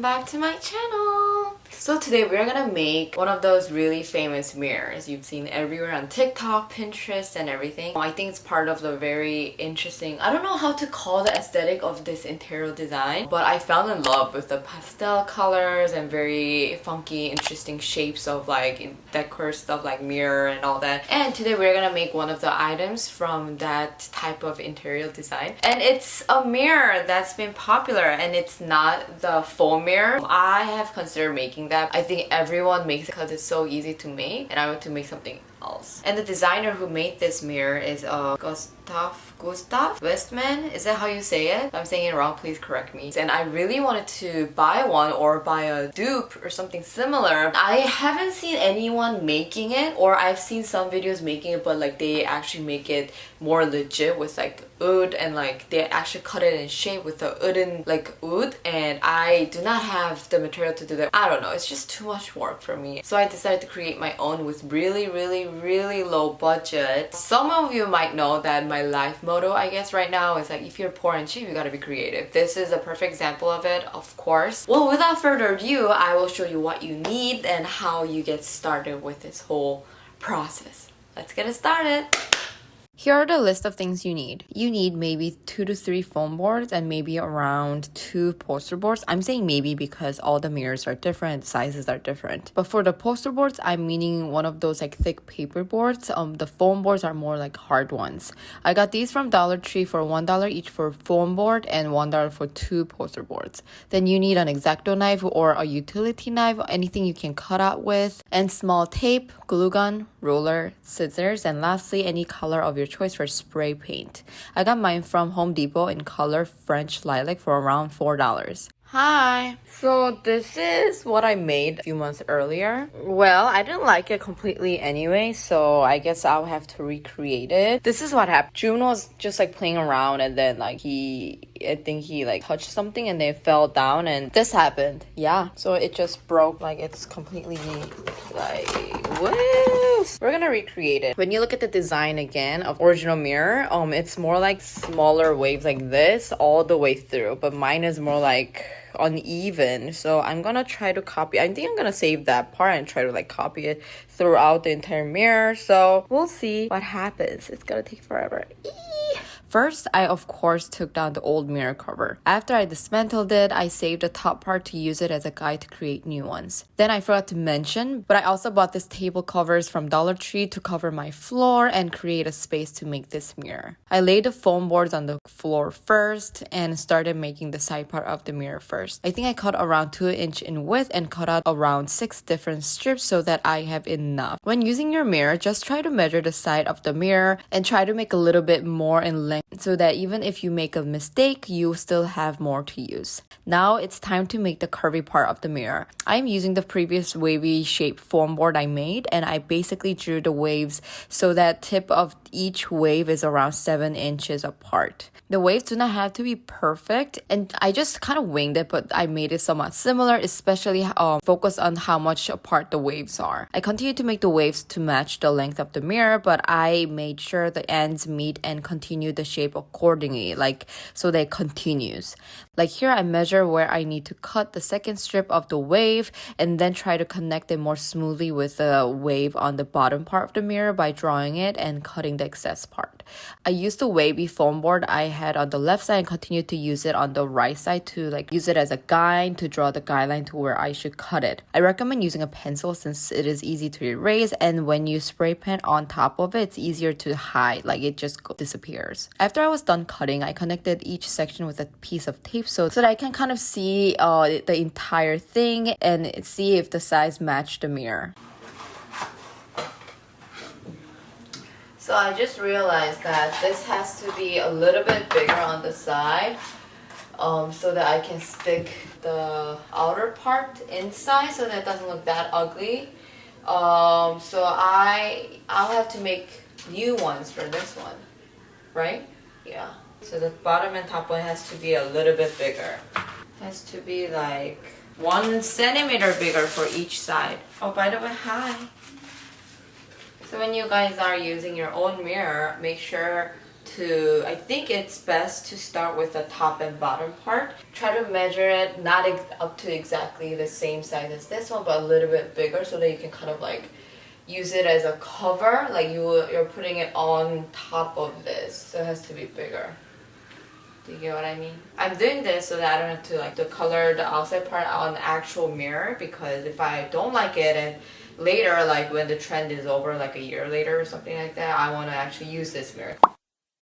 welcome back to my channel. So today we're gonna make one of those really famous mirrors you've seen everywhere on TikTok, Pinterest, and everything. I think it's part of the very interesting, I don't know how to call the aesthetic of this interior design, but I fell in love with the pastel colors and very funky, interesting shapes of like decor stuff like mirror and all that. And today we're gonna make one of the items from that type of interior design. And it's a mirror that's been popular, and it's not the foam mirror. I have considered making that. I think everyone makes it because it's so easy to make, and I want to make something else. And the designer who made this mirror is Gustaf Westman. Is that how you say it? If I'm saying it wrong, please correct me. And I really wanted to buy one or buy a dupe or something similar. I haven't seen anyone making it, or I've seen some videos making it, but like they actually make it more legit with like wood, and like they actually cut it in shape with the wooden like wood, and I do not have the material to do that. I don't know, it's just too much work for me. So I decided to create my own with really low budget. Some of you might know that my life motto, I guess, right now is like, if you're poor and cheap, you gotta be creative. This is a perfect example of it, of course. Well, without further ado, I will show you what you need and how you get started with this whole process. Let's get it started. Here are the list of things you need. You need maybe 2 to 3 foam boards and maybe around 2 poster boards. I'm saying maybe because all the mirrors are different, sizes are different. But for the poster boards, I'm meaning one of those like thick paper boards. The foam boards are more like hard ones. I got these from Dollar Tree for $1 each for foam board and $1 for 2 poster boards. Then you need an Exacto knife or a utility knife, anything you can cut out with, and small tape, glue gun, roller, scissors, and lastly, any color of your choice for spray paint. I got mine from Home Depot in color French lilac for around $4. Hi! So this is what I made a few months earlier. Well, I didn't like it completely anyway, so I guess I'll have to recreate it. This is what happened. June was just like playing around, and then like I think he like touched something and then it fell down, and this happened. Yeah, so it just broke. Like it's completely like, woo! We're gonna recreate it. When you look at the design again of original mirror, it's more like smaller waves like this all the way through, but mine is more like uneven. So I'm gonna try to copy. I think I'm gonna save that part and try to like copy it throughout the entire mirror. So we'll see what happens. It's gonna take forever. First, I of course took down the old mirror cover. After I dismantled it, I saved the top part to use it as a guide to create new ones. Then I forgot to mention, but I also bought this table covers from Dollar Tree to cover my floor and create a space to make this mirror. I laid the foam boards on the floor first and started making the side part of the mirror first. I think I cut around 2 inches in width and cut out around 6 different strips so that I have enough. When using your mirror, just try to measure the side of the mirror and try to make a little bit more in length, so that even if you make a mistake, you still have more to use. Now it's time to make the curvy part of the mirror. I'm using the previous wavy shaped foam board I made, and I basically drew the waves so that tip of each wave is around 7 inches apart. The waves do not have to be perfect, and I just kind of winged it, but I made it somewhat similar, especially focus on how much apart the waves are. I continued to make the waves to match the length of the mirror, but I made sure the ends meet and continue the shape accordingly, like so that it continues. Like here, I measure where I need to cut the second strip of the wave and then try to connect it more smoothly with the wave on the bottom part of the mirror by drawing it and cutting the excess part. I used the wavy foam board I had on the left side and continued to use it on the right side to like use it as a guide to draw the guideline to where I should cut it. I recommend using a pencil since it is easy to erase, and when you spray paint on top of it, it's easier to hide, like it just disappears. After I was done cutting, I connected each section with a piece of tape so that I can kind of see the entire thing and see if the size matched the mirror. So I just realized that this has to be a little bit bigger on the side so that I can stick the outer part inside so that it doesn't look that ugly. So I'll have to make new ones for this one, right? Yeah. So the bottom and top one has to be a little bit bigger. It has to be like 1 centimeter bigger for each side. Oh, by the way, hi. So when you guys are using your own mirror, make sure to, I think it's best to start with the top and bottom part. Try to measure it not up to exactly the same size as this one, but a little bit bigger so that you can kind of like use it as a cover, like you're putting it on top of this, so it has to be bigger. Do you get what I mean? I'm doing this so that I don't have to like to color the outside part on the actual mirror, because if I don't like it and later, like when the trend is over, like a year later or something like that, I want to actually use this mirror.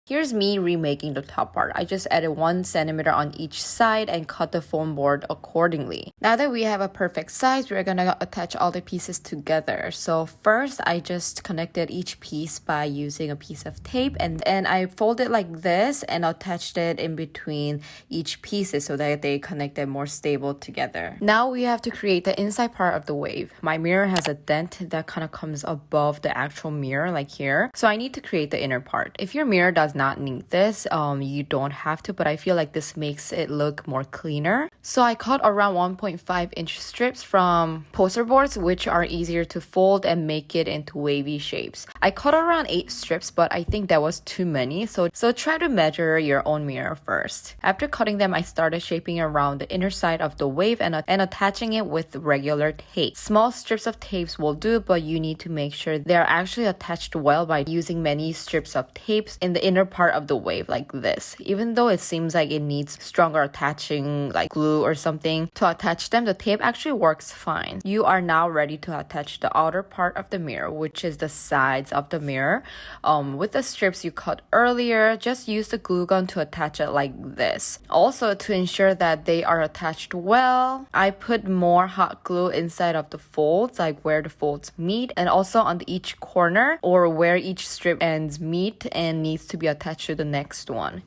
Here's me remaking the top part. I just added 1 centimeter on each side and cut the foam board accordingly. Now that we have a perfect size, we're gonna attach all the pieces together. So first, I just connected each piece by using a piece of tape, and I folded like this and attached it in between each pieces so that they connected more stable together. Now we have to create the inside part of the wave. My mirror has a dent that kind of comes above the actual mirror, like here. So I need to create the inner part. If your mirror does not need this, you don't have to, but I feel like this makes it look more cleaner. So I cut around 1.5-inch strips from poster boards, which are easier to fold and make it into wavy shapes. I cut around 8 strips, but I think that was too many, so try to measure your own mirror first. After cutting them, I started shaping around the inner side of the wave and attaching it with regular tape. Small strips of tapes will do, but you need to make sure they're actually attached well by using many strips of tapes in the inner part of the wave like this. Even though it seems like it needs stronger attaching like glue or something to attach them, the tape actually works fine. You are now ready to attach the outer part of the mirror, which is the sides of the mirror. With the strips you cut earlier, just use the glue gun to attach it like this. Also, to ensure that they are attached well, I put more hot glue inside of the folds, like where the folds meet, and also on each corner or where each strip ends meet and needs to be attached to the next one.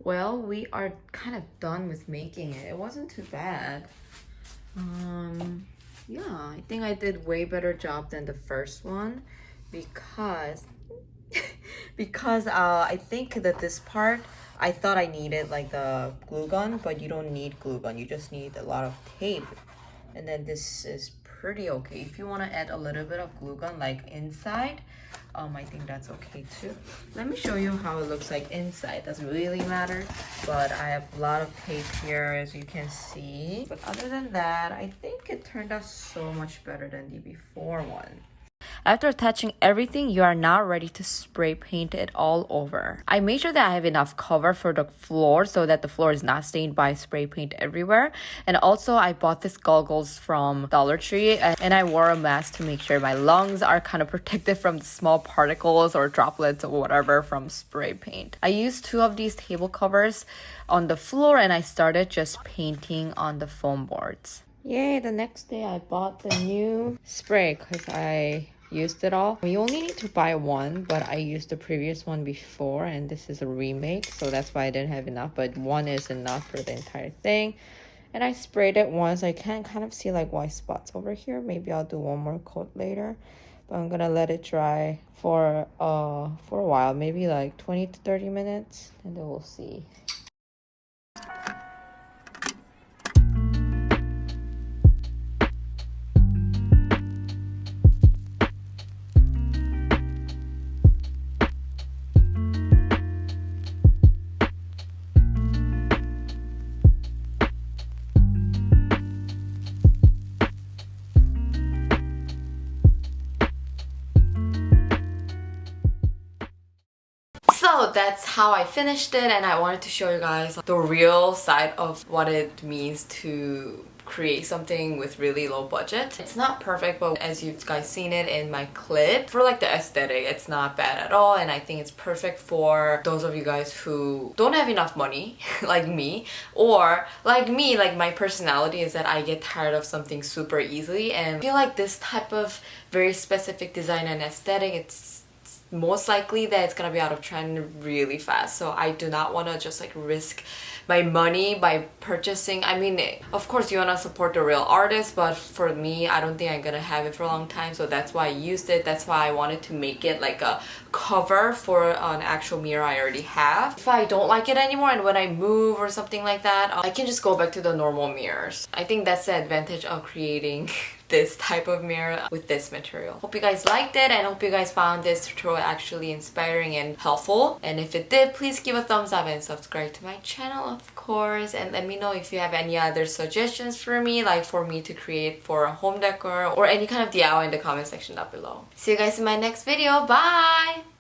Well, we are kind of done with making it. It wasn't too bad. Yeah, I think I did way better job than the first one because I think that this part, I thought I needed like the glue gun, but you don't need glue gun. You just need a lot of tape. And then this is pretty okay. If you want to add a little bit of glue gun like inside, I think that's okay too. Let me show you how it looks like inside. Doesn't really matter, but I have a lot of tape here, as you can see. But other than that, I think it turned out so much better than the before one. After attaching everything, you are now ready to spray paint it all over. I made sure that I have enough cover for the floor so that the floor is not stained by spray paint everywhere. And also, I bought these goggles from Dollar Tree and I wore a mask to make sure my lungs are kind of protected from the small particles or droplets or whatever from spray paint. I used 2 of these table covers on the floor and I started just painting on the foam boards. Yay, the next day I bought the new spray because I used it all. You only need to buy one, but I used the previous one before and this is a remake, so that's why I didn't have enough, but one is enough for the entire thing. And I sprayed it once. I can kind of see like white spots over here. Maybe I'll do one more coat later, but I'm gonna let it dry for a while, maybe like 20 to 30 minutes, and then we'll see. So that's how I finished it, and I wanted to show you guys the real side of what it means to create something with really low budget. It's not perfect, but as you guys seen it in my clip, for like the aesthetic, it's not bad at all, and I think it's perfect for those of you guys who don't have enough money like me, or like me, like my personality is that I get tired of something super easily, and I feel like this type of very specific design and aesthetic, it's most likely that it's gonna be out of trend really fast. So I do not want to just like risk my money by purchasing. I mean, of course you want to support the real artist, but for me, I don't think I'm gonna have it for a long time, so that's why I used it. That's why I wanted to make it like a cover for an actual mirror I already have. If I don't like it anymore and when I move or something like that, I can just go back to the normal mirrors. I think that's the advantage of creating this type of mirror with this material. Hope you guys liked it and hope you guys found this tutorial actually inspiring and helpful. And if it did, please give a thumbs up and subscribe to my channel, of course. And let me know if you have any other suggestions for me, like for me to create for a home decor or any kind of DIY in the comment section down below. See you guys in my next video. Bye!